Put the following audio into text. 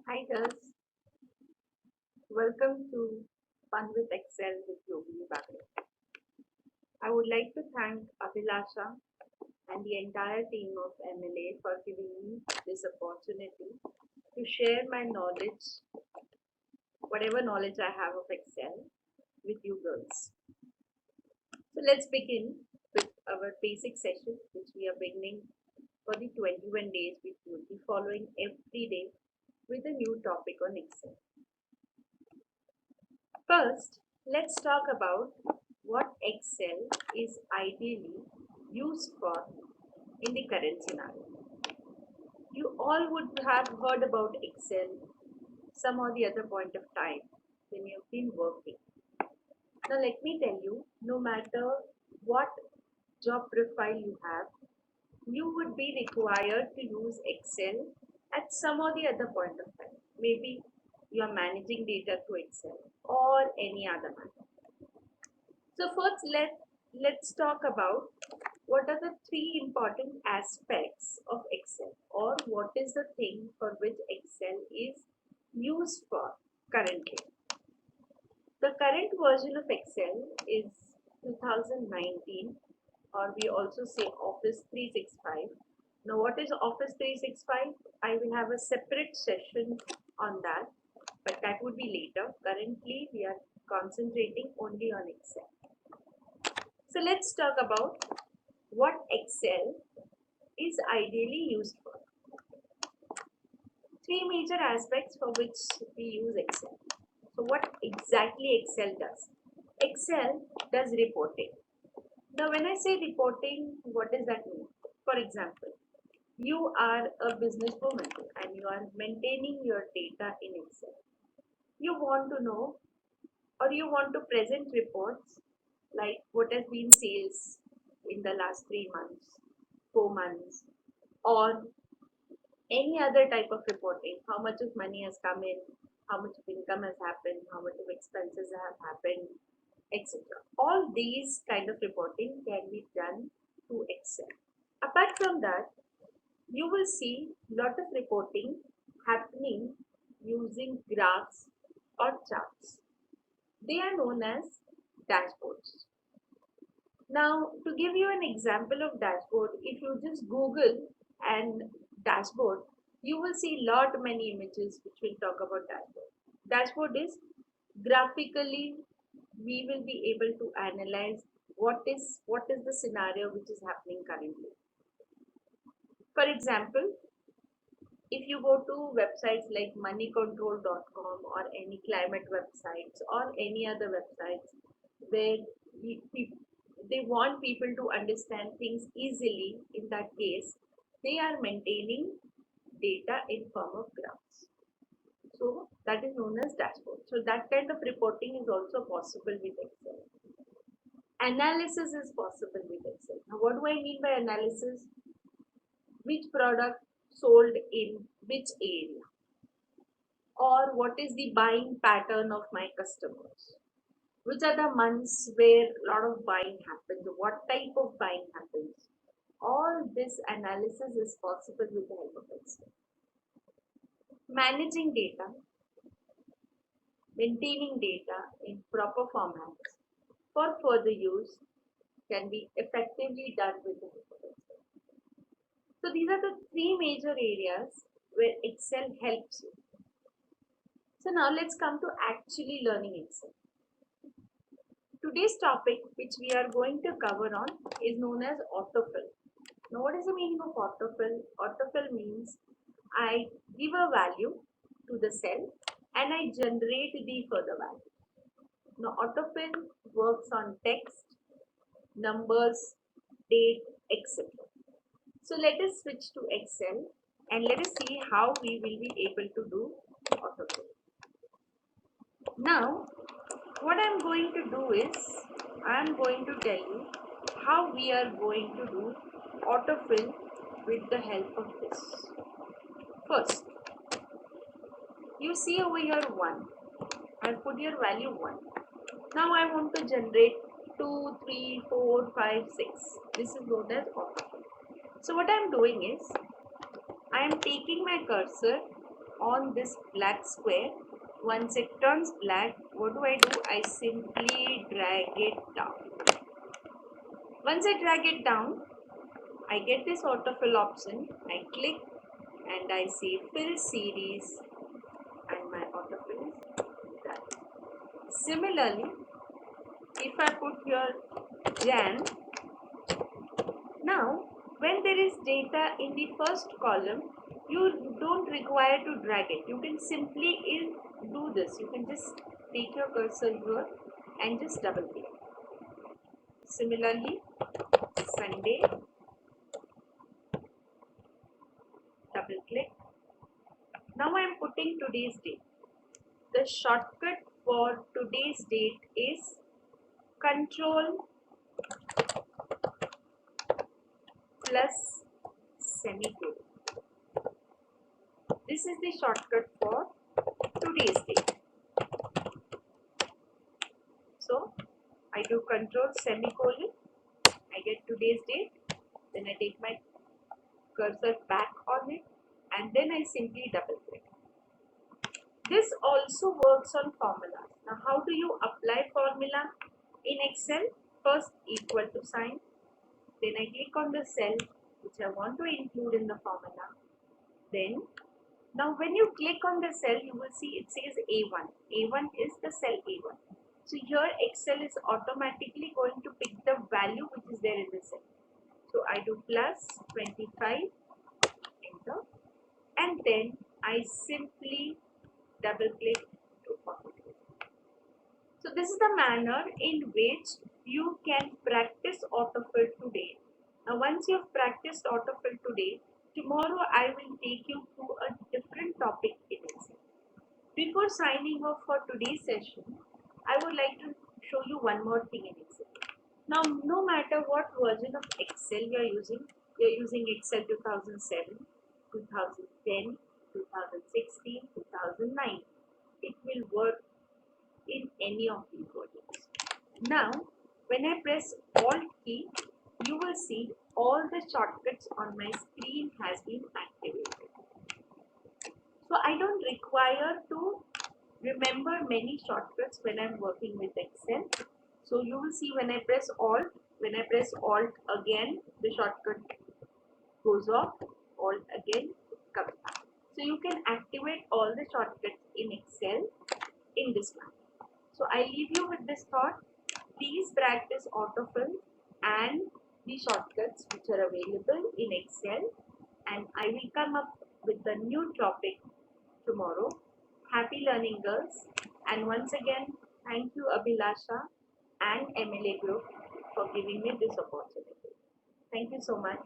Hi girls, welcome to Fun with Excel with Yogi Bagre. I would like to thank Abhilasha and the entire team of MLA for giving me this opportunity to share my knowledge, whatever knowledge I have of Excel, with you girls. So let's begin with our basic session, which we are beginning for the 21 days, which we will be following every day with a new topic on Excel. First, let's talk about what Excel is ideally used for in the current scenario. You all would have heard about Excel some or the other point of time when you've been working. Now, let me tell you, no matter what job profile you have, you would be required to use Excel at some or the other point of time. Maybe you are managing data through Excel or any other manner. So first let's talk about what are the three important aspects of Excel, or what is the thing for which Excel is used for currently. The current version of Excel is 2019, or we also say Office 365. Now what is Office 365? I will have a separate session on that, but that would be later. Currently we are concentrating only on Excel. So let's talk about what Excel is ideally used for. Three major aspects for which we use Excel. So what exactly Excel does? Excel does reporting. Now when I say reporting, what does that mean? For example, you are a businesswoman and you are maintaining your data in Excel. You want to know, or you want to present reports like what has been sales in the last 3 months, 4 months, or any other type of reporting. How much of money has come in, how much of income has happened, how much of expenses have happened, etc. All these kind of reporting can be done through Excel. Apart from that, you will see lot of reporting happening using graphs or charts. They are known as dashboards. Now, to give you an example of dashboard, if you just Google and dashboard, you will see lot many images which will talk about dashboard. Dashboard is graphically we will be able to analyze what is the scenario which is happening currently. For example, if you go to websites like moneycontrol.com or any climate websites or any other websites where they want people to understand things easily, in that case they are maintaining data in form of graphs. So that is known as dashboard. So that kind of reporting is also possible with Excel. Analysis is possible with Excel. Now what do I mean by analysis? Which product sold in which area, or what is the buying pattern of my customers, which are the months where a lot of buying happens, what type of buying happens. All this analysis is possible with the help of Excel. Managing data, maintaining data in proper formats for further use can be effectively done with the help of Excel. So these are the three major areas where Excel helps you. So now let's come to actually learning Excel. Today's topic, which we are going to cover on, is known as autofill. Now, what is the meaning of autofill? Autofill means I give a value to the cell and I generate the further value. Now, autofill works on text, numbers, date, etc. So, let us switch to Excel and let us see how we will be able to do autofill. Now, what I'm going to do is I'm going to tell you how we are going to do autofill with the help of this. First, you see over here 1. I'll put your value 1. Now I want to generate 2, 3, 4, 5, 6. This is known as autofill. So what I'm doing is I am taking my cursor on this black square. Once it turns black, what do? I simply drag it down. Once I drag it down, I get this autofill option. I click and I say fill series and my autofill is done. Similarly, if I put here Jan, now when there is data in the first column, you don't require to drag it. You can simply do this. You can just take your cursor here and just double click. Similarly, Sunday, double click. Now I am putting today's date. The shortcut for today's date is Control plus semicolon. This is the shortcut for today's date. So I do Control semicolon, I get today's date, then I take my cursor back on it and then I simply double click. This also works on formulas. Now how do you apply formula in Excel? First equal to sign, then I click on the cell which I want to include in the formula. Then now when you click on the cell, you will see it says A1. A1 is the cell A1. So here Excel is automatically going to pick the value which is there in the cell. So I do plus 25, enter, and then I simply double click to populate. So this is the manner in which you can practice autofill today. Now once you have practiced autofill today, tomorrow I will take you through a different topic in Excel. Before signing off for today's session, I would like to show you one more thing in Excel. Now no matter what version of Excel you are using Excel 2007, 2010, 2016, 2009. It will work in any of these versions. Now when I press Alt key, you will see all the shortcuts on my screen has been activated. So I don't require to remember many shortcuts when I'm working with Excel. So you will see when I press Alt again, the shortcut goes off, Alt again comes back. So you can activate all the shortcuts in Excel in this manner. So I leave you with this thought. Please practice autofill and the shortcuts which are available in Excel, and I will come up with a new topic tomorrow. Happy learning, girls, and once again thank you Abhilasha and MLA Group for giving me this opportunity. Thank you so much.